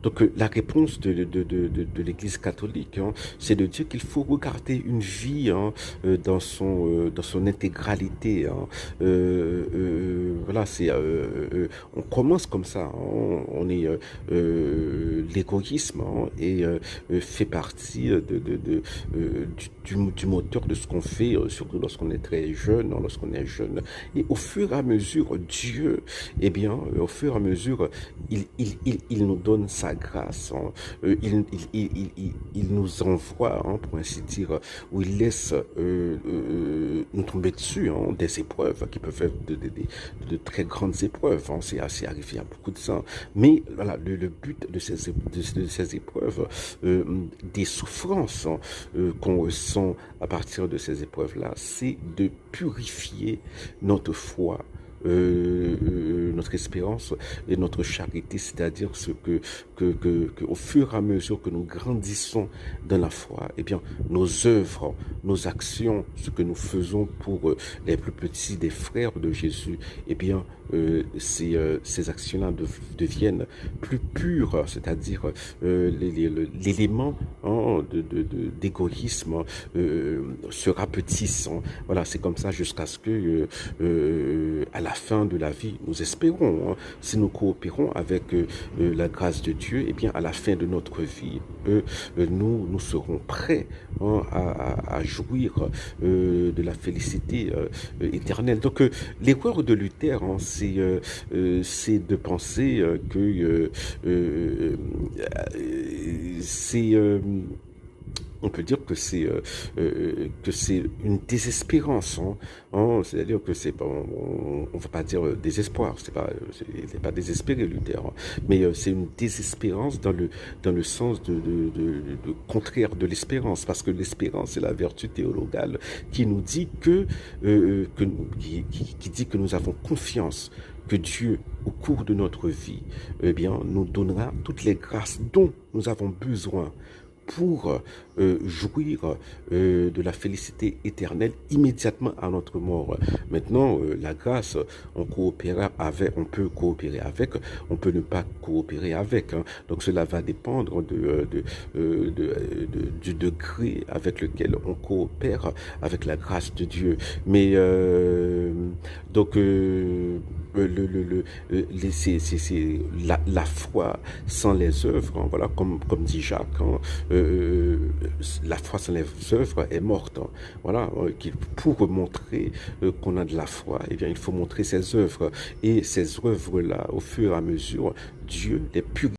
Donc la réponse de l'Église catholique, hein, c'est de dire qu'il faut regarder une vie, hein, dans son intégralité. Hein. Voilà, on commence comme ça. Hein. On est l'égoïsme, hein, fait partie du moteur de ce qu'on fait, surtout lorsqu'on est très jeune, hein, lorsqu'on est jeune. Et au fur et à mesure, Dieu, eh bien, au fur et à mesure, il nous donne sa grâce. Hein. Il nous envoie, hein, pour ainsi dire, où il laisse nous tomber dessus, hein, des épreuves qui peuvent être de très grandes épreuves. Hein. C'est assez arrivé à beaucoup de ça. Mais voilà, le but de ces épreuves, des souffrances, hein, qu'on ressent à partir de ces épreuves-là, c'est de purifier notre foi, notre espérance et notre charité, c'est-à-dire au fur et à mesure que nous grandissons dans la foi, eh bien, nos œuvres, nos actions, ce que nous faisons pour les plus petits des frères de Jésus, eh bien, ces actions-là deviennent plus pures, c'est-à-dire l'élément, hein, d'égoïsme se rapetisse. Hein. Voilà, c'est comme ça jusqu'à ce que à la fin de la vie, nous espérons, hein, si nous coopérons avec la grâce de Dieu, et bien à la fin de notre vie, nous serons prêts, hein, à jouir de la félicité éternelle. Donc l'erreur de Luther, hein, c'est de penser c'est on peut dire que c'est une désespérance, hein, hein, c'est-à-dire que c'est pas, on va pas dire désespoir, c'est pas désespéré Luther, hein, mais c'est une désespérance dans le sens de contraire de l'espérance, parce que l'espérance c'est la vertu théologale qui nous dit qui dit que nous avons confiance que Dieu, au cours de notre vie, eh bien, nous donnera toutes les grâces dont nous avons besoin pour jouir de la félicité éternelle immédiatement à notre mort. Maintenant, la grâce, on peut coopérer avec, on peut ne pas coopérer avec. Hein. Donc cela va dépendre du degré avec lequel on coopère avec la grâce de Dieu. Mais donc la foi sans les œuvres, hein, voilà, comme dit Jacques, hein, la foi sans les œuvres est morte. Hein. Voilà, pour montrer qu'on a de la foi, eh bien, il faut montrer ses œuvres. Et ces œuvres-là, au fur et à mesure, Dieu les purifie.